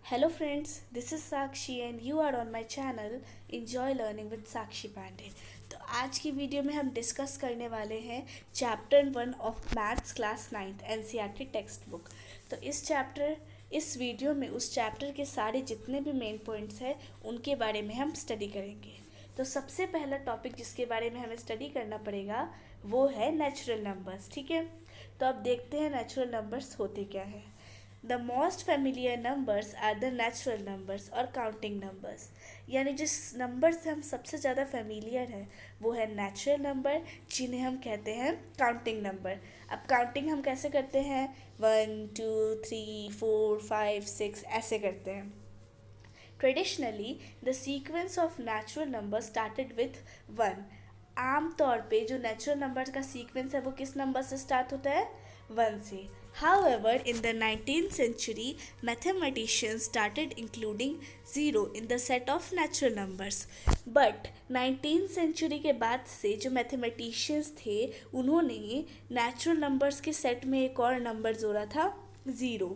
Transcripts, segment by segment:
Hello friends, this is Sakshi and you are on my channel Enjoy Learning with Sakshi Pandey। तो आज की video में हम discuss करने वाले हैं chapter 1 of maths class 9th NCERT text book. तो इस वीडियो में उस चैप्टर के सारे जितने भी मेन पॉइंट्स हैं उनके बारे में हम स्टडी करेंगे। तो सबसे पहला टॉपिक जिसके बारे में हमें स्टडी करना पड़ेगा वो है नेचुरल नंबर्स। ठीक है, तो अब देखते हैं नेचुरल नंबर्स होते क्या है। The most familiar numbers are the natural numbers or counting numbers. यानी जिस नंबर से हम सबसे ज़्यादा फेमिलियर है वो है नेचुरल नंबर, जिन्हें हम कहते हैं काउंटिंग नंबर। अब काउंटिंग हम कैसे करते हैं, 1 2 3 4 5 6 ऐसे करते हैं। Traditionally the sequence of natural number started with 1। आमतौर पे जो नेचुरल नंबर का सीक्वेंस है वो किस नंबर से स्टार्ट होता है, 1 से। However, in the 19th century, mathematicians started including 0 in the set of natural numbers. But 19th century के बाद से जो mathematicians थे उन्होंने natural numbers के set में एक और नंबर जोड़ा था, 0।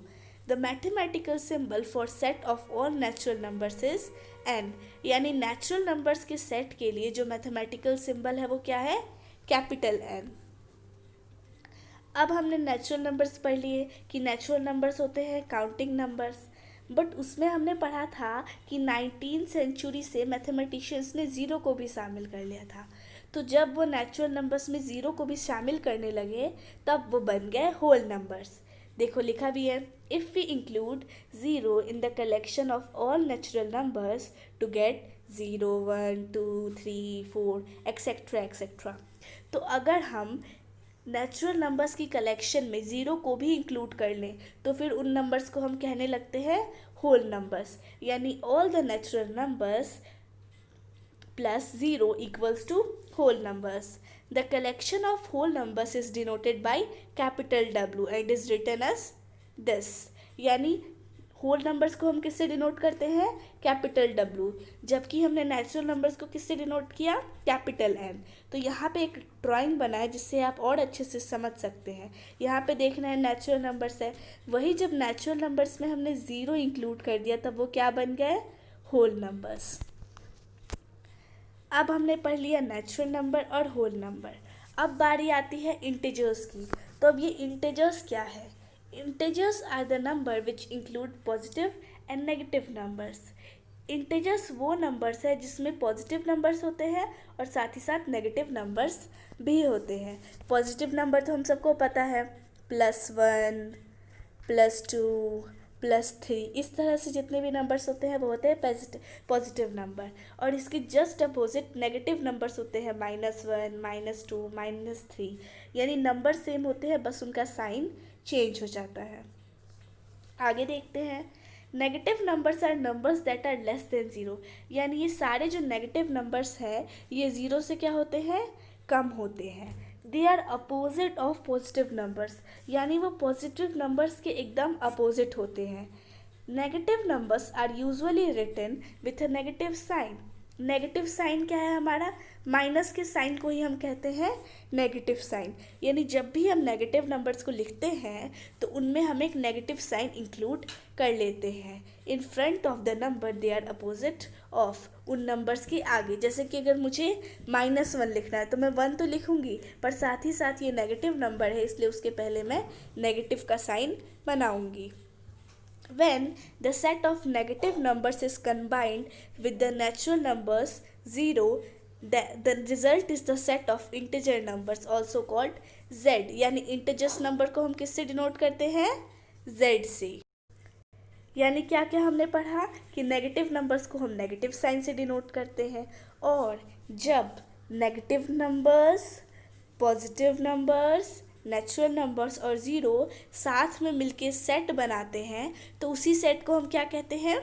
The mathematical symbol for set of all natural numbers is n। यानी natural numbers के set के लिए जो mathematical symbol है वो क्या है, कैपिटल N। अब हमने नेचुरल नंबर्स पढ़ लिए कि नेचुरल नंबर्स होते हैं काउंटिंग नंबर्स। बट उसमें हमने पढ़ा था कि 19th सेंचुरी से मैथमेटिशियंस ने ज़ीरो को भी शामिल कर लिया था। तो जब वो नेचुरल नंबर्स में ज़ीरो को भी शामिल करने लगे तब वो बन गए होल नंबर्स। देखो लिखा भी है, if we include zero in the collection of all natural numbers to get 0 1 2 3 4 etcetera etcetera. तो अगर हम नेचुरल नंबर्स की कलेक्शन में ज़ीरो को भी इंक्लूड कर लें तो फिर उन नंबर्स को हम कहने लगते हैं होल नंबर्स। यानी all the natural numbers plus zero equals to whole numbers. The collection of whole numbers is denoted by capital W and is written as this. यानी होल नंबर्स को हम किससे डिनोट करते हैं, कैपिटल W, जबकि हमने natural numbers को किससे डिनोट किया, कैपिटल N। तो यहाँ पे एक ड्राइंग बना है जिससे आप और अच्छे से समझ सकते हैं। यहाँ पे देखना है नेचुरल नंबर्स है, वही जब नेचुरल नंबर्स में हमने ज़ीरो इंक्लूड कर दिया तब वो क्या बन गए, होल नंबर्स। अब हमने पढ़ लिया नेचुरल नंबर और होल नंबर। अब बारी आती है इंटीजर्स की। तो अब ये इंटीजर्स क्या है, integers are the number which include positive and negative numbers. Integers वो नंबर्स है जिसमें पॉजिटिव नंबर्स होते हैं और साथ ही साथ नेगेटिव नंबर्स भी होते हैं। पॉजिटिव नंबर तो हम सबको पता है, +1 +2 +3, इस तरह से जितने भी नंबर्स होते हैं वो होते हैं पॉजिटिव नंबर। और इसके जस्ट अपोजिट नेगेटिव नंबर्स होते हैं -1 -2 -3। यानी नंबर सेम होते हैं, बस उनका साइन चेंज हो जाता है। आगे देखते हैं, negative numbers are numbers that are less than zero. यानी ये सारे जो नेगेटिव नंबर्स हैं ये ज़ीरो से क्या होते हैं, कम होते हैं। They are opposite of positive numbers, यानी वो पॉजिटिव नंबर्स के एकदम अपोजिट होते हैं। Negative numbers are usually written with a negative sign. Negative sign क्या है हमारा, माइनस के साइन को ही हम कहते हैं नेगेटिव साइन। यानी जब भी हम नेगेटिव नंबर्स को लिखते हैं तो उनमें हम एक नेगेटिव साइन इंक्लूड कर लेते हैं in front of the number they are opposite of, उन नंबर्स के आगे। जैसे कि अगर मुझे -1 लिखना है तो मैं 1 तो लिखूंगी पर साथ ही साथ ये नेगेटिव नंबर है इसलिए उसके पहले मैं नेगेटिव का साइन बनाऊंगी। When the set of negative numbers is combined with the natural numbers 0, the result is the set of integer numbers also called Z। यानी integers number को हम किससे डिनोट करते हैं, Z से। यानी क्या क्या हमने पढ़ा कि नेगेटिव नंबर्स को हम नेगेटिव साइन से डिनोट करते हैं, और जब negative numbers, positive numbers, natural numbers और ज़ीरो साथ में मिलके सेट बनाते हैं तो उसी सेट को हम क्या कहते हैं,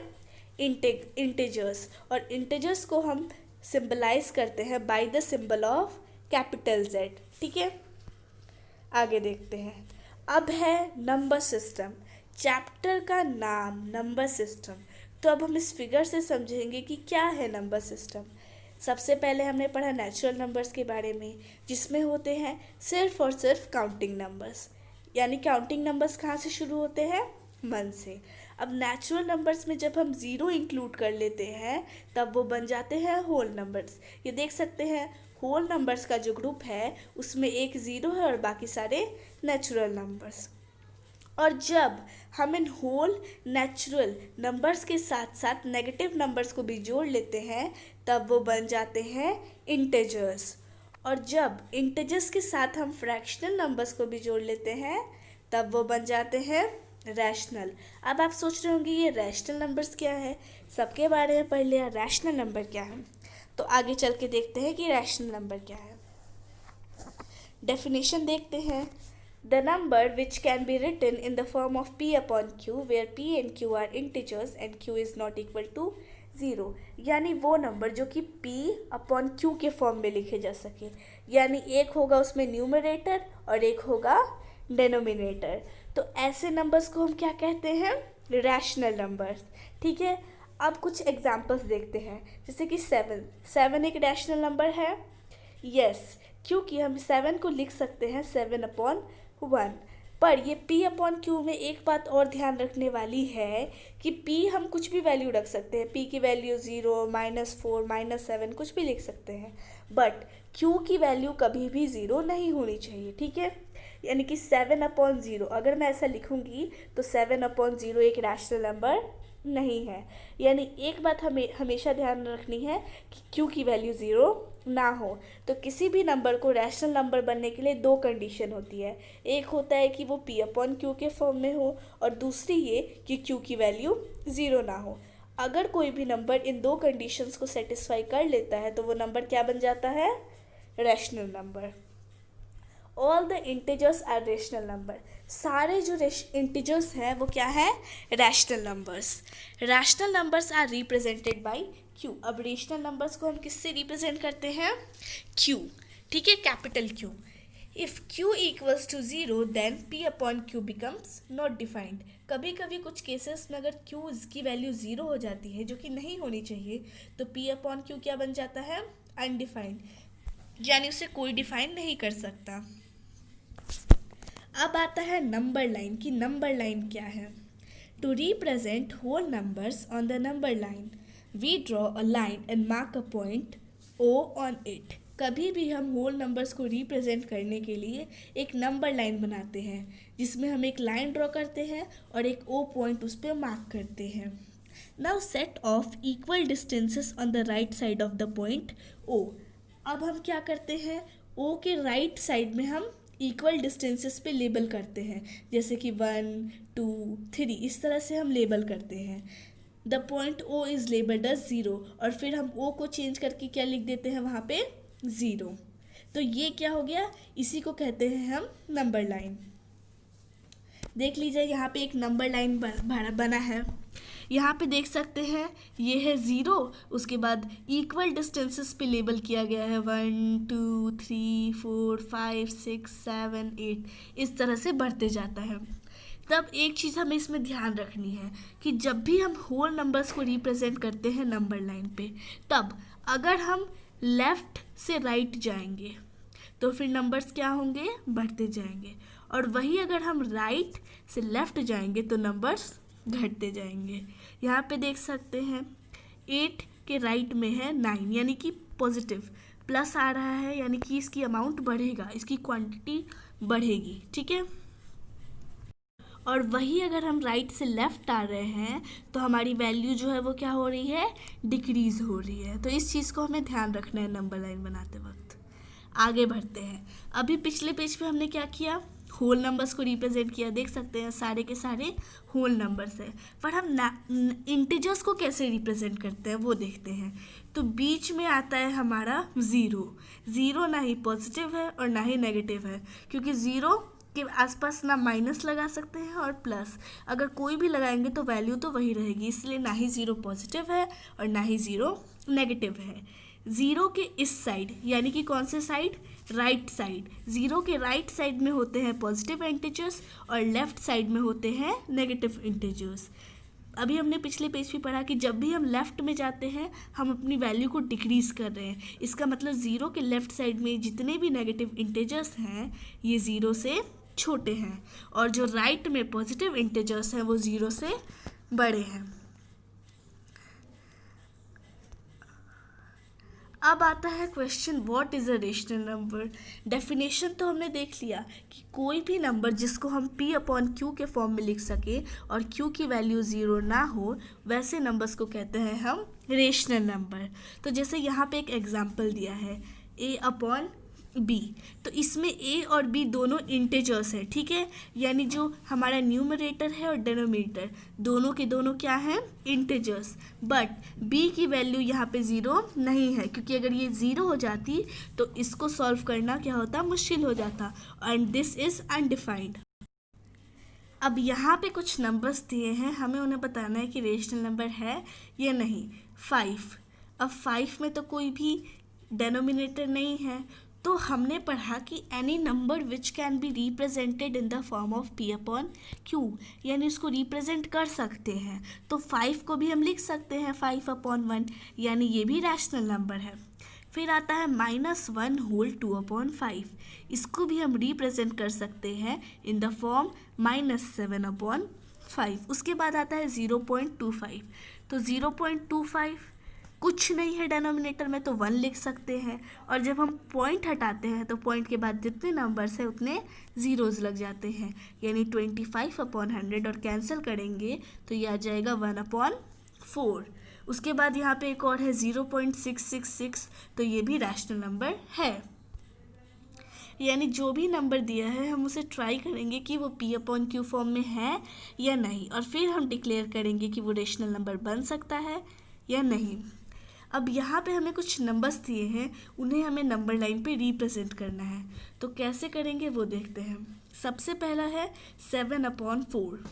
इंटीजर्स। और इंटीजर्स को हम सिंबलाइज करते हैं by the symbol of capital Z। ठीक है, आगे देखते हैं। अब है नंबर सिस्टम। चैप्टर का नाम नंबर सिस्टम। तो अब हम इस फिगर से समझेंगे कि क्या है नंबर सिस्टम। सबसे पहले हमने पढ़ा नेचुरल नंबर्स के बारे में, जिसमें होते हैं सिर्फ और सिर्फ काउंटिंग नंबर्स। यानी काउंटिंग नंबर्स कहाँ से शुरू होते हैं, 1 से। अब नेचुरल नंबर्स में जब हम ज़ीरो इंक्लूड कर लेते हैं तब वो बन जाते हैं होल नंबर्स। ये देख सकते हैं होल नंबर्स का जो ग्रुप है उसमें एक ज़ीरो है और बाकी सारे नेचुरल नंबर्स। और जब हम इन होल नेचुरल नंबर्स के साथ साथ नेगेटिव नंबर्स को भी जोड़ लेते हैं तब वो बन जाते हैं इंटेजर्स। और जब इंटेजर्स के साथ हम फ्रैक्शनल नंबर्स को भी जोड़ लेते हैं तब वो बन जाते हैं रैशनल। अब आप सोच रहे होंगे ये रैशनल नंबर्स क्या है, सबके बारे में पढ़ लिया, रैशनल नंबर क्या है। तो आगे चल के देखते हैं कि रैशनल नंबर क्या है। डेफिनेशन देखते हैं। The number which can be written in the form of p upon q where p and q are integers and q is not equal to 0, यानी वो नंबर जो कि p अपॉन q के form में लिखे जा सके, यानी एक होगा उसमें न्यूमरेटर और एक होगा डेनोमिनेटर। तो ऐसे नंबर्स को हम क्या कहते हैं, रैशनल नंबर्स। ठीक है, अब कुछ एग्जांपल्स देखते हैं, जैसे कि 7 एक रैशनल नंबर है। यस, क्योंकि हम 7 को लिख सकते हैं 7/1। पर ये p अपॉन क्यू में एक बात और ध्यान रखने वाली है कि p हम कुछ भी वैल्यू रख सकते हैं, p की वैल्यू 0, -4, -7 कुछ भी लिख सकते हैं, बट q की वैल्यू कभी भी 0 नहीं होनी चाहिए। ठीक है, यानी कि 7/0 अगर मैं ऐसा लिखूंगी तो 7/0 एक रैशनल नंबर नहीं है। यानी एक बात हमें हमेशा ध्यान रखनी है कि q की वैल्यू 0 ना हो। तो किसी भी नंबर को रैशनल नंबर बनने के लिए दो कंडीशन होती है, एक होता है कि वो p अपॉन क्यू के फॉर्म में हो और दूसरी ये कि q की वैल्यू 0 ना हो। अगर कोई भी नंबर इन दो कंडीशंस को सेटिस्फाई कर लेता है तो वो नंबर क्या बन जाता है, rational number. All the integers are rational number, सारे जो इंटीजर्स हैं वो क्या है, rational numbers. Rational numbers are represented by Q. अब रेशनल नंबर्स को हम किससे रिप्रेजेंट करते हैं, क्यू। ठीक है, capital Q. If Q equals to 0 then p upon Q becomes not defined. कभी कभी कुछ केसेस में अगर q की वैल्यू 0 हो जाती है, जो कि नहीं होनी चाहिए, तो p अपॉन क्यू क्या बन जाता है, अनडिफाइंड, यानी उसे कोई डिफाइन नहीं कर सकता। अब आता है नंबर लाइन, कि नंबर लाइन क्या है। To represent whole numbers on the number line we draw a line and mark a point O on it. कभी भी हम होल नंबर्स को रिप्रेजेंट करने के लिए एक नंबर लाइन बनाते हैं, जिसमें हम एक लाइन ड्रॉ करते हैं और एक ओ पॉइंट उस पर मार्क करते हैं। Now set of equal distances on the right side of the point O. अब हम क्या करते हैं, ओ के राइट साइड में हम इक्वल डिस्टेंसेस पे लेबल करते हैं, जैसे कि 1, 2, 3 इस तरह से हम लेबल करते हैं। The point O is labelled as 0 और फिर हम ओ को चेंज करके क्या लिख देते हैं वहाँ पे, 0। तो ये क्या हो गया, इसी को कहते हैं हम नंबर लाइन। देख लीजिए यहाँ पे एक नंबर लाइन बना है, यहाँ पे देख सकते हैं ये है 0, उसके बाद इक्वल डिस्टेंसेस पे लेबल किया गया है 1, 2, 3, 4, 5, 6, 7, 8 इस तरह से बढ़ते जाता है। तब एक चीज़ हमें इसमें ध्यान रखनी है कि जब भी हम होल नंबर्स को रिप्रेजेंट करते हैं नंबर लाइन पे, तब अगर हम लेफ़्ट से राइट जाएंगे तो फिर नंबर्स क्या होंगे, बढ़ते जाएंगे, और वही अगर हम राइट से लेफ़्ट जाएंगे तो नंबर्स घटते जाएंगे। यहाँ पे देख सकते हैं 8 के राइट में है 9, यानी कि पॉजिटिव प्लस आ रहा है, यानी कि इसकी अमाउंट बढ़ेगा, इसकी क्वांटिटी बढ़ेगी। ठीक है, और वही अगर हम राइट से लेफ़्ट आ रहे हैं तो हमारी वैल्यू जो है वो क्या हो रही है, डिक्रीज़ हो रही है। तो इस चीज़ को हमें ध्यान रखना है नंबर लाइन बनाते वक्त। आगे बढ़ते हैं। अभी पिछले पेज पे हमने क्या किया, होल नंबर्स को रिप्रेजेंट किया, देख सकते हैं सारे के सारे होल नंबर्स हैं। पर हम इंटीजर्स को कैसे रिप्रेजेंट करते हैं वो देखते हैं। तो बीच में आता है हमारा 0 ना ही पॉजिटिव है और ना ही नेगेटिव है, क्योंकि 0 के आसपास ना माइनस लगा सकते हैं और प्लस, अगर कोई भी लगाएंगे तो वैल्यू तो वही रहेगी, इसलिए ना ही 0 पॉजिटिव है और ना ही 0 नेगेटिव है। 0 के इस साइड, यानी कि कौन से साइड, राइट साइड, 0 के राइट साइड में होते हैं पॉजिटिव इंटीजर्स और लेफ्ट साइड में होते हैं नेगेटिव इंटीजर्स। अभी हमने पिछले पेज पे पढ़ा कि जब भी हम लेफ़्ट में जाते हैं हम अपनी वैल्यू को डिक्रीज़ कर रहे हैं। इसका मतलब 0 के लेफ़्ट साइड में जितने भी नेगेटिव इंटीजर्स हैं ये 0 से छोटे हैं और जो राइट में पॉजिटिव इंटीजर्स हैं वो 0 से बड़े हैं। अब आता है question, what is a rational number. Definition तो हमने देख लिया कि कोई भी नंबर जिसको हम p अपॉन q के फॉर्म में लिख सके और q की वैल्यू 0 ना हो, वैसे नंबर्स को कहते हैं हम रेशनल नंबर। तो जैसे यहाँ पे एक एग्जांपल दिया है a अपॉन b, तो इसमें a और b दोनों इंटीजर्स है, ठीक है, यानी जो हमारा न्यूमरेटर है और डिनोमिनेटर दोनों के दोनों क्या हैं, इंटीजर्स। बट b की वैल्यू यहाँ पे 0 नहीं है, क्योंकि अगर ये 0 हो जाती तो इसको सॉल्व करना क्या होता, मुश्किल हो जाता, एंड दिस इज अनडिफाइंड। अब यहाँ पे कुछ नंबर्स दिए हैं, हमें उन्हें बताना है कि रेशनल नंबर है या नहीं। 5, अब 5 में तो कोई भी डेनोमिनेटर नहीं है, तो हमने पढ़ा कि any number which can be represented in the form of p upon q, यानी इसको रिप्रेजेंट कर सकते हैं। तो 5 को भी हम लिख सकते हैं 5 अपॉन 1, यानी ये भी रैशनल नंबर है। फिर आता है -1 होल 2 अपॉन 5, इसको भी हम रिप्रेजेंट कर सकते हैं इन द फॉर्म -7 अपॉन 5। उसके बाद आता है 0.25, तो 0.25 कुछ नहीं है डेनोमिनेटर में, तो 1 लिख सकते हैं, और जब हम पॉइंट हटाते हैं तो पॉइंट के बाद जितने नंबर्स हैं उतने ज़ीरोज़ लग जाते हैं, यानी 25 अपॉन 100, और कैंसिल करेंगे तो ये आ जाएगा 1 अपॉन 4। उसके बाद यहाँ पे एक और है 0.666, तो ये भी रैशनल नंबर है। यानी जो भी नंबर दिया है हम उसे ट्राई करेंगे कि वो p अपॉन क्यू फॉर्म में है या नहीं, और फिर हम डिक्लेयर करेंगे कि वो रेशनल नंबर बन सकता है या नहीं। अब यहाँ पे हमें कुछ नंबर्स दिए हैं, उन्हें हमें नंबर लाइन पे रिप्रेजेंट करना है, तो कैसे करेंगे वो देखते हैं। सबसे पहला है 7 अपॉन 4,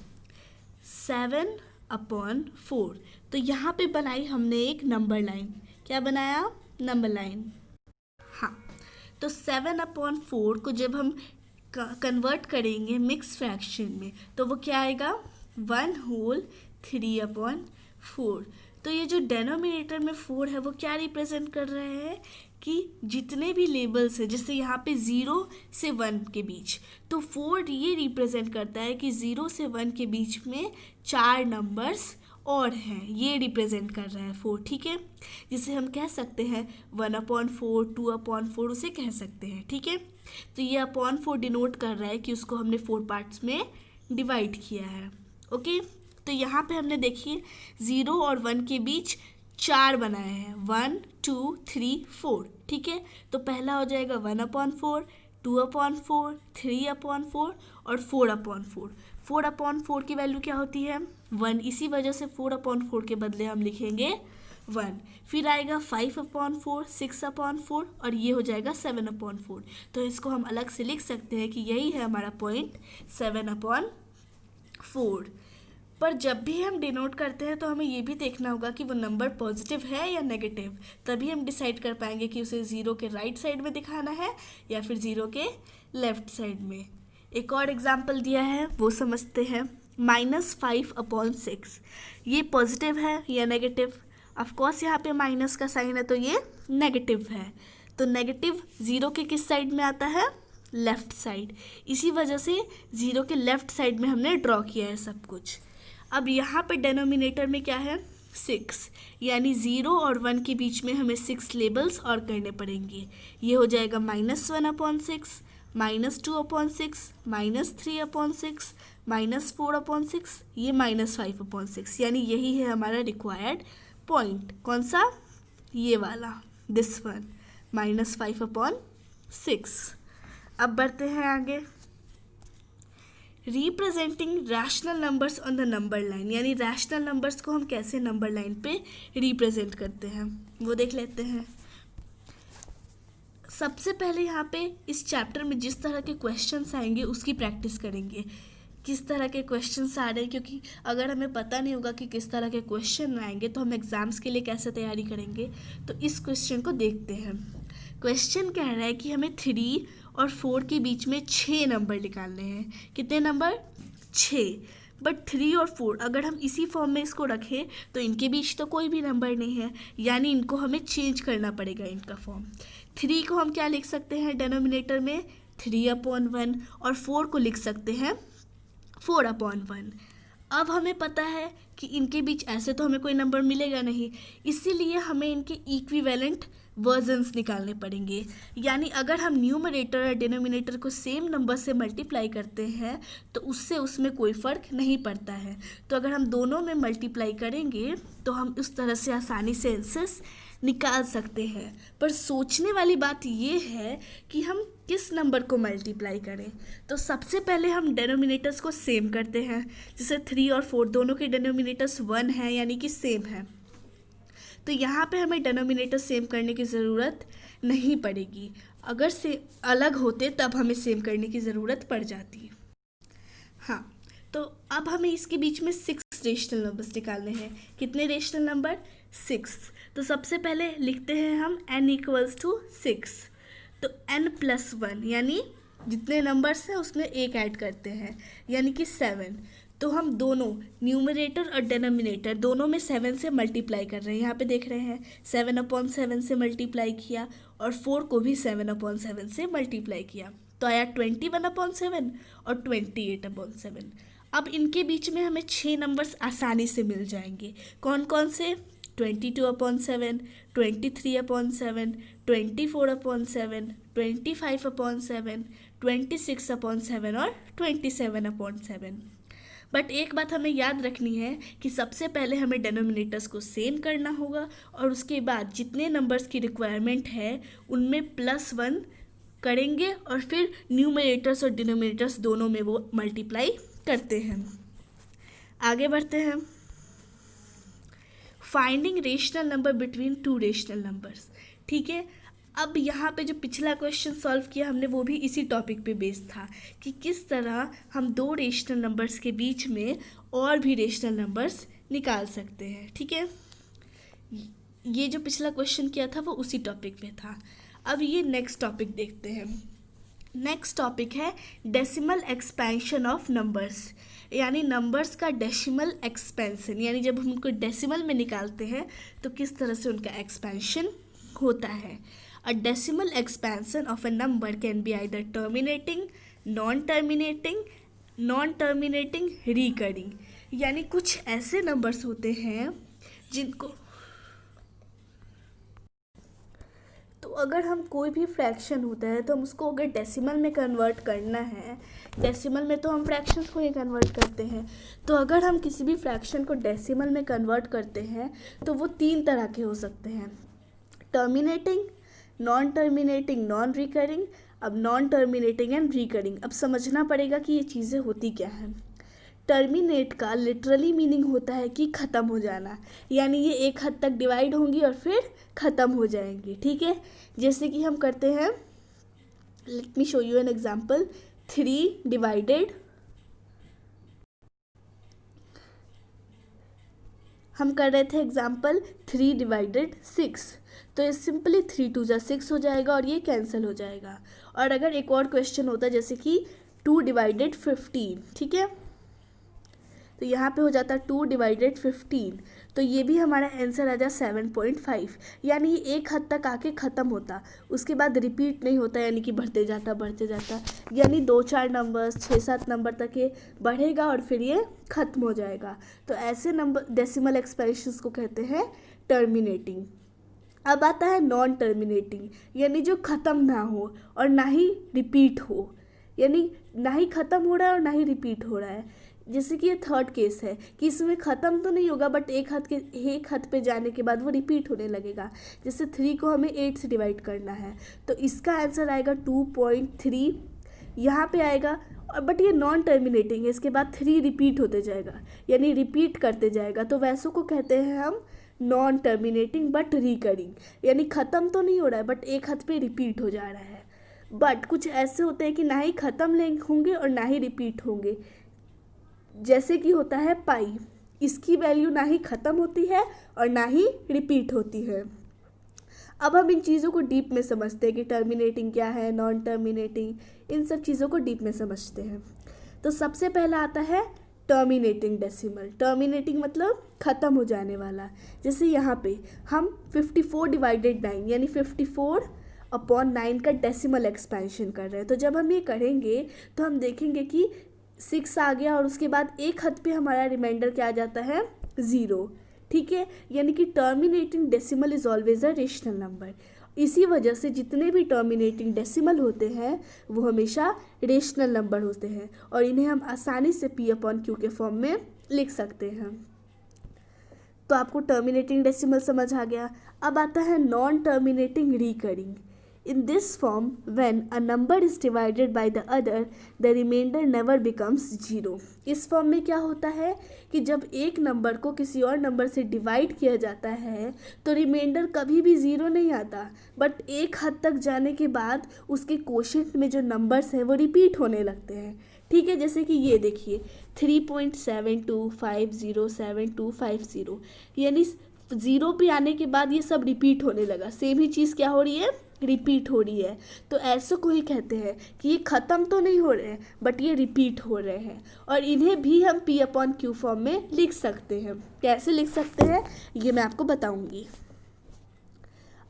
7 अपॉन 4, तो यहाँ पे बनाई हमने एक नंबर लाइन। क्या बनाया, नंबर लाइन। हाँ, तो 7 अपॉन 4 को जब हम कन्वर्ट करेंगे मिक्स फ्रैक्शन में तो वो क्या आएगा, 1 होल 3 अपॉन 4। तो ये जो डेनोमिनेटर में 4 है वो क्या रिप्रेजेंट कर रहे हैं कि जितने भी लेबल्स हैं, जैसे यहाँ पे 0 से 1 के बीच, तो 4 ये रिप्रेजेंट करता है कि 0 से 1 के बीच में 4 नंबर्स और हैं, ये रिप्रेजेंट कर रहा है 4, ठीक है। जिसे हम कह सकते हैं 1 अपॉन 4, 2 अपॉन 4 उसे कह सकते हैं, ठीक है। तो ये अपॉन 4 डिनोट कर रहा है कि उसको हमने 4 पार्ट्स में डिवाइड किया है, ओके। तो यहाँ पे हमने देखिए 0 और 1 के बीच 4 बनाए हैं, 1 2 3 4, ठीक है। तो पहला हो जाएगा 1 अपॉन 4, 2 अपॉन 4, 3 अपॉन 4 और 4 अपॉन 4। 4 अपॉन 4 की वैल्यू क्या होती है, 1, इसी वजह से 4 अपॉन 4 के बदले हम लिखेंगे 1। फिर आएगा 5 अपॉन 4, 6 अपॉन 4 और ये हो जाएगा 7 अपॉन 4। तो इसको हम अलग से लिख सकते हैं कि यही है हमारा पॉइंट 7 अपॉन 4। पर जब भी हम डिनोट करते हैं तो हमें ये भी देखना होगा कि वो नंबर पॉजिटिव है या नेगेटिव, तभी हम डिसाइड कर पाएंगे कि उसे 0 के राइट साइड में दिखाना है या फिर 0 के लेफ्ट साइड में। एक और एग्जाम्पल दिया है वो समझते हैं। -5 अपॉन 6, ये पॉजिटिव है या नेगेटिव। ऑफकोर्स यहाँ पे माइनस का साइन है तो ये नेगेटिव है, तो नेगेटिव 0 के किस साइड में आता है, लेफ्ट साइड। इसी वजह से 0 के लेफ्ट साइड में हमने ड्रॉ किया है सब कुछ। अब यहाँ पे डेनोमिनेटर में क्या है, 6, यानी 0 और 1 के बीच में हमें 6 लेबल्स और करने पड़ेंगे। ये हो जाएगा -1 अपॉन 6, -2 अपॉन 6, -3 अपॉन 6, -4 अपॉन 6, ये -5 अपॉन 6, यानी यही है हमारा रिक्वायर्ड पॉइंट। कौन सा, ये वाला, दिस वन, -5 अपॉन 6। अब बढ़ते हैं आगे। Representing rational numbers on the number line, यानी रैशनल नंबर्स को हम कैसे नंबर लाइन पे रिप्रेजेंट करते हैं वो देख लेते हैं। सबसे पहले यहाँ पे इस चैप्टर में जिस तरह के क्वेश्चंस आएंगे उसकी प्रैक्टिस करेंगे, किस तरह के क्वेश्चंस आ रहे हैं, क्योंकि अगर हमें पता नहीं होगा कि किस तरह के क्वेश्चन आएंगे तो हम एग्ज़ाम्स के लिए कैसे तैयारी करेंगे। तो इस क्वेश्चन को देखते हैं। क्वेश्चन कह रहा है कि हमें 3 और 4 के बीच में 6 नंबर निकालने हैं। कितने नंबर, 6। बट 3 और 4 अगर हम इसी फॉर्म में इसको रखें तो इनके बीच तो कोई भी नंबर नहीं है, यानी इनको हमें चेंज करना पड़ेगा इनका फॉर्म। 3 को हम क्या लिख सकते हैं डेनोमिनेटर में, 3/1 और 4 को लिख सकते हैं 4/1। अब हमें पता है कि इनके बीच ऐसे तो हमें कोई नंबर मिलेगा नहीं, इसीलिए हमें इनके इक्विवेलेंट वर्जन्स निकालने पड़ेंगे। यानी अगर हम न्यूमरेटर और डिनोमिनेटर को सेम नंबर से मल्टीप्लाई करते हैं तो उससे उसमें कोई फ़र्क नहीं पड़ता है। तो अगर हम दोनों में मल्टीप्लाई करेंगे तो हम उस तरह से आसानी से आंसर्स निकाल सकते हैं। पर सोचने वाली बात ये है कि हम किस नंबर को मल्टीप्लाई करें। तो सबसे पहले हम डेनोमिनेटर्स को सेम करते हैं। जैसे 3 और 4 दोनों के डेनोमिनेटर्स 1 हैं, यानी कि सेम है। तो यहाँ पे हमें डेनोमिनेटर सेम करने की ज़रूरत नहीं पड़ेगी। अगर से अलग होते तब हमें सेम करने की ज़रूरत पड़ जाती। हाँ, तो अब हमें इसके बीच में 6 रेशनल नंबर्स निकालने हैं। कितने रेशनल नंबर? 6। तो सबसे पहले लिखते हैं हम n = 6। तो n+1 यानी जितने नंबर्स हैं उसमें एक ऐड करते हैं, यानी कि 7। तो हम दोनों न्यूमरेटर और डेनोमिनेटर दोनों में 7 से मल्टीप्लाई कर रहे हैं। यहाँ पे देख रहे हैं 7/7 से मल्टीप्लाई किया और 4 को भी 7/7 से मल्टीप्लाई किया, तो आया 21/7 और 28/7। अब इनके बीच में हमें 6 नंबर्स आसानी से मिल जाएंगे। कौन कौन से? 22/7, 23/7, 24/7, 25/7, 26/7 और 27/7। बट एक बात हमें याद रखनी है कि सबसे पहले हमें डेनोमिनेटर्स को सेम करना होगा और उसके बाद जितने नंबर्स की रिक्वायरमेंट है उनमें +1 करेंगे और फिर न्यूमरेटर्स और डिनोमिनेटर्स दोनों में वो मल्टीप्लाई करते हैं। आगे बढ़ते हैं। Finding rational number between 2 rational numbers. ठीक है, अब यहाँ पे जो पिछला क्वेश्चन सॉल्व किया हमने वो भी इसी टॉपिक पे बेस्ड था कि किस तरह हम 2 रेशनल नंबर्स के बीच में और भी रेशनल नंबर्स निकाल सकते हैं। ठीक है, ये जो पिछला क्वेश्चन किया था वो उसी टॉपिक पे था। अब ये नेक्स्ट टॉपिक देखते हैं। नेक्स्ट टॉपिक है डेसिमल एक्सपेंशन ऑफ नंबर्स, यानी नंबर्स का डेसिमल एक्सपेंशन, यानी जब हम उनको डेसिमल में निकालते हैं तो किस तरह से उनका एक्सपेंशन होता है। A decimal expansion of a number can be either terminating, non-terminating, recurring। यानी कुछ ऐसे नंबर्स होते हैं जिनको तो अगर हम कोई भी फ्रैक्शन होता है तो हम उसको अगर डेसिमल में कन्वर्ट करना है, डेसिमल में तो हम फ्रैक्शंस को ही कन्वर्ट करते हैं, तो अगर हम किसी भी फ्रैक्शन को डेसिमल में कन्वर्ट करते हैं तो वो 3 तरह के हो सकते हैं, terminating, non terminating, non recurring. अब नॉन टर्मिनेटिंग एंड रिकरिंग, अब समझना पड़ेगा कि ये चीज़ें होती क्या हैं। टर्मिनेट का लिटरली मीनिंग होता है कि ख़त्म हो जाना, यानी ये एक हद तक डिवाइड होंगी और फिर ख़त्म हो जाएंगी। ठीक है, जैसे कि हम करते हैं, let me show you an example. 3 divided, हम कर रहे थे एग्जाम्पल 3/6, तो ये सिंपली 3×2 = 6 हो जाएगा और ये कैंसिल हो जाएगा। और अगर एक और क्वेश्चन होता है जैसे कि 2/15, ठीक है, तो यहाँ पे हो जाता 2/15, तो ये भी हमारा आंसर आ जाए 7.5। यानी ये एक हद तक आके ख़त्म होता, उसके बाद रिपीट नहीं होता, यानी कि बढ़ते जाता, यानी 2-4 नंबर्स 6-7 नंबर तक ये बढ़ेगा और फिर ये ख़त्म हो जाएगा। तो ऐसे नंबर डेसिमल एक्सपेंशंस को कहते हैं टर्मिनेटिंग। अब आता है नॉन टर्मिनेटिंग, यानी जो ख़त्म ना हो और ना ही रिपीट हो, यानी ना ही ख़त्म हो रहा है और ना ही रिपीट हो रहा है। जैसे कि ये थर्ड केस है कि इसमें ख़त्म तो नहीं होगा बट एक हद पे जाने के बाद वो रिपीट होने लगेगा। जैसे 3 को हमें 8 से डिवाइड करना है तो इसका आंसर आएगा 2.3 यहाँ पे आएगा, और बट ये नॉन टर्मिनेटिंग है, इसके बाद 3 रिपीट होते जाएगा, यानी रिपीट करते जाएगा, तो वैसों को कहते हैं हम नॉन टर्मिनेटिंग बट रिकरिंग, यानी ख़त्म तो नहीं हो रहा है बट एक हद पे रिपीट हो जा रहा है। बट कुछ ऐसे होते हैं कि ना ही ख़त्म होंगे और ना ही रिपीट होंगे, जैसे कि होता है पाई, इसकी वैल्यू ना ही ख़त्म होती है और ना ही रिपीट होती है। अब हम इन चीज़ों को डीप में समझते हैं कि टर्मिनेटिंग क्या है, नॉन टर्मिनेटिंग, इन सब चीज़ों को डीप में समझते हैं। तो सबसे पहला आता है टर्मिनेटिंग डेसिमल। टर्मिनेटिंग मतलब ख़त्म हो जाने वाला। जैसे यहाँ पे हम 54/9 यानी 54 अपॉन 9 का डेसिमल एक्सपेंशन कर रहे हैं। तो जब हम ये करेंगे तो हम देखेंगे कि 6 आ गया और उसके बाद एक हद पे हमारा रिमाइंडर क्या आ जाता है, 0। ठीक है, यानी कि terminating decimal is always a rational number. इसी वजह से जितने भी टर्मिनेटिंग डेसिमल होते हैं वो हमेशा रेशनल नंबर होते हैं और इन्हें हम आसानी से P/Q के फॉर्म में लिख सकते हैं। तो आपको टर्मिनेटिंग डेसिमल समझ आ गया। अब आता है non terminating recurring. In this form when a number is divided by the other the remainder never becomes 0। इस फॉर्म में क्या होता है कि जब एक नंबर को किसी और नंबर से डिवाइड किया जाता है तो रिमाइंडर कभी भी 0 नहीं आता, बट एक हद तक जाने के बाद उसके कोशेंट में जो नंबर्स हैं वो रिपीट होने लगते हैं। ठीक है, जैसे कि ये देखिए 3.7250725 यानी 0 पे आने के बाद ये सब रिपीट होने लगा। सेम ही चीज़ क्या हो रही है, रिपीट हो रही है। तो ऐसे को ही कहते हैं कि ये ख़त्म तो नहीं हो रहे हैं बट ये रिपीट हो रहे हैं और इन्हें भी हम P/Q फॉर्म में लिख सकते हैं। कैसे लिख सकते हैं ये मैं आपको बताऊंगी।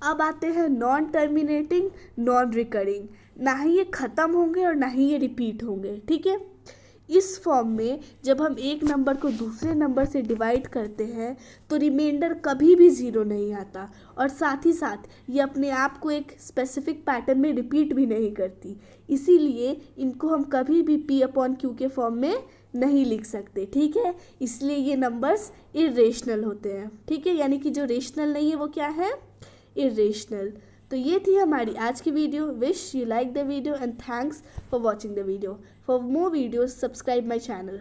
अब आते हैं नॉन टर्मिनेटिंग नॉन रिकरिंग। ना ही ये ख़त्म होंगे और ना ही ये रिपीट होंगे। ठीक है, इस फॉर्म में जब हम एक नंबर को दूसरे नंबर से डिवाइड करते हैं तो रिमाइंडर कभी भी 0 नहीं आता और साथ ही साथ ये अपने आप को एक स्पेसिफिक पैटर्न में रिपीट भी नहीं करती। इसीलिए इनको हम कभी भी P/Q के फॉर्म में नहीं लिख सकते। ठीक है, इसलिए ये नंबर्स इरेशनल होते हैं। ठीक है, यानी कि जो रेशनल नहीं है वो क्या है, इरेशनल। तो ये थी हमारी आज की video. Wish you like the video and thanks for watching the video. For more videos subscribe my channel.